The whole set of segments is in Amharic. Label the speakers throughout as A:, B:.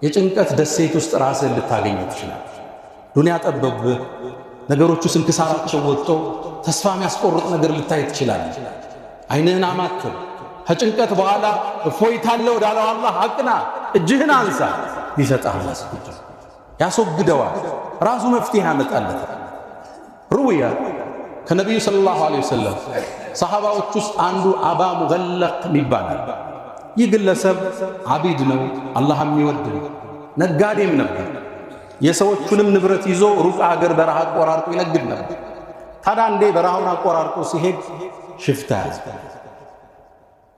A: የጭንቀት ደሴት ውስጥ ራስህን ልታገኝ ትችላለህ። ዱንያ ጠበብህ፣ ነገሮቹ ስንክሳራቸው ወጥቶ ተስፋ የሚያስቆርጥ ነገር ልታይ ትችላለህ። አይንህን አማትር። ከጭንቀት በኋላ እፎይታለሁ ወዳለው አላህ አቅና፣ እጅህን አንሳ። ይሰጣል፣ ያስወግደዋል፣ ራሱ መፍትሄ ያመጣለታል። ሩውያ ከነቢዩ ሰለላሁ ዐለይሂ ወሰለም ሰሃባዎች ውስጥ አንዱ አባ ሙገለቅ ይባላል። ይህ ግለሰብ አቢድ ነው፣ አላህ የሚወድ ነው፣ ነጋዴም ነበር። የሰዎቹንም ንብረት ይዞ ሩቅ አገር በረሃ አቆራርጦ ይነግድ ነበር። ታዲያ አንዴ በረሃውን አቆራርጦ ሲሄድ ሽፍታ ያዘ።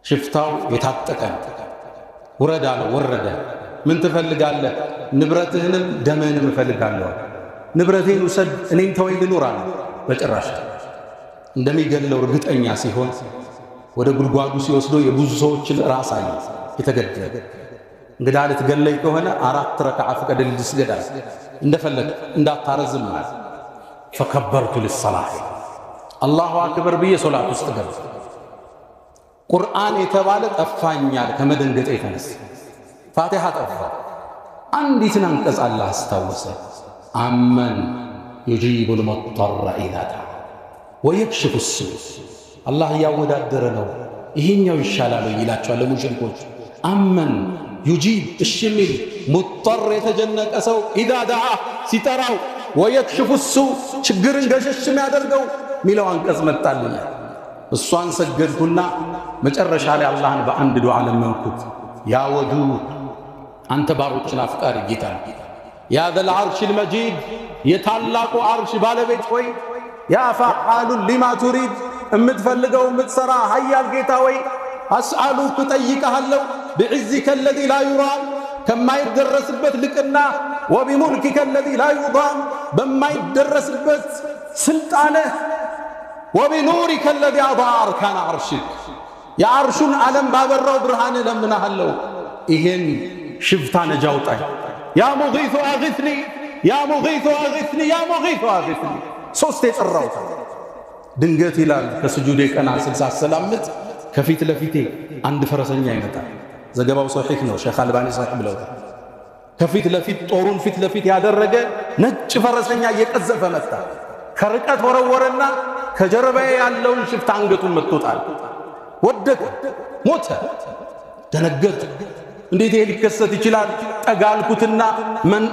A: ሽፍታው የታጠቀ ነው። ውረድ አለው። ወረደ። ምን ትፈልጋለህ? ንብረትህንም ደምህንም እፈልጋለሁ። ንብረቴን ውሰድ፣ እኔን ተወኝ ልኑር አለ። በጭራሽ እንደሚገለው እርግጠኛ ሲሆን ወደ ጉድጓዱ ሲወስዶ የብዙ ሰዎችን ራስ አየ የተገደለ። እንግዳ ልትገለይ ከሆነ 4 ረክዓ ፍቀድልኝ ልስገድ፣ እንደፈለግ እንዳታረዝም ማለት። ፈከበርቱ ሊሰላህ አላሁ አክበር ብዬ ሶላት ውስጥ ገባ። ቁርአን የተባለ ጠፋኛል ከመደንገጤ የተነሳ ፋቲሃ ጠፋ። አንዲትን አንቀጽ አላህ አስታወሰ። አመን ዩጂቡ ልሙጠረ ኢዛ ደዓ ወየክሽፉ ሱእ። አላህ እያወዳደረ ነው። ይሄኛው ይሻላል ይላቸዋል ለሙሽሪኮች። አመን ዩጂብ እሺ የሚል ሙጠር የተጀነቀ ሰው ኢዛ ደዓ ሲጠራው፣ ወየክሽፉ ሱእ ችግርን ገሸሽ የሚያደርገው ሚለው አንቀጽ መጣልኛል። እሷን ሰገድኩና መጨረሻ ላይ አላህን በአንድ ዱዓ ለመንኩት። ያ ወዱድ አንተ ባሮችን አፍቃሪ ጌታ፣ ያ ዘል ዐርሺል መጂድ የታላቁ ዐርሽ ባለቤት ሆይ፣ ያ ፈዓሉን ሊማ ቱሪድ እምትፈልገው እምትሰራ ሀያል ጌታ ወይ፣ አስአሉክ እጠይቅሃለሁ ብዕዚከ አለዚ ላ ዩራም ከማይደረስበት ልቅና፣ ወቢሙልኪከ አለዚ ላ ዩዳም በማይደረስበት ስልጣንህ፣ ወቢኑሪከ አለዚ አضاء አርካነ ዐርሽክ የዐርሹን ዓለም ባበራው ብርሃን እለምንሃለሁ ይሄን ሽፍታ ነጃ አውጣኝ። ያ ሙጊቱ አግስኒ፣ ያ ሙጊቱ አግስኒ፣ ያ ሙጊቱ አግስኒ ሶስት የጠራሁት። ድንገት ይላል ከስጁዴ ቀና ስላሰላምት ከፊት ለፊቴ አንድ ፈረሰኛ ይመጣል። ዘገባው ሶሒህ ነው፣ ሼኽ አልባኒ ሶሒህ ብለውታል። ከፊት ለፊት ጦሩን ፊት ለፊት ያደረገ ነጭ ፈረሰኛ እየቀዘፈ መጣ። ከርቀት ወረወረና ከጀርባዬ ያለውን ሽፍታ አንገቱን መጥቶታል። ወደቀ፣ ሞተ። ደነገጥ። እንዴት ይሄ ሊከሰት ይችላል? ጠጋልኩትና መን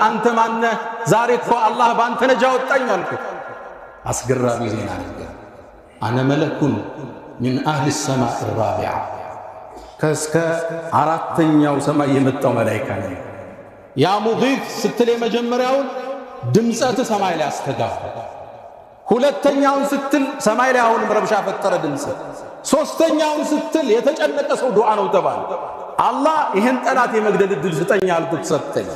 A: አንተ ማነህ? ዛሬ እኮ አላህ በአንተ ነጃ ወጣኝ አልኩት። አስገራሚ ዜና ነገር። አነ መለኩን ሚን አህሊ ሰማዕ ራቢዓ ከእስከ 4ኛው ሰማይ የመጣው መላኢካ ነኝ። ያ ሙጊት ስትል የመጀመሪያውን ድምፀት ሰማይ ላይ አስተጋባ። ሁለተኛውን ስትል ሰማይ ላይ አሁንም ረብሻ ፈጠረ ድምፅ። ሶስተኛውን ስትል የተጨነቀ ሰው ዱዓ ነው ተባለ። አላህ ይህን ጠላት የመግደል ዕድል ስጠኝ አልኩት፣ ሰጠኝ።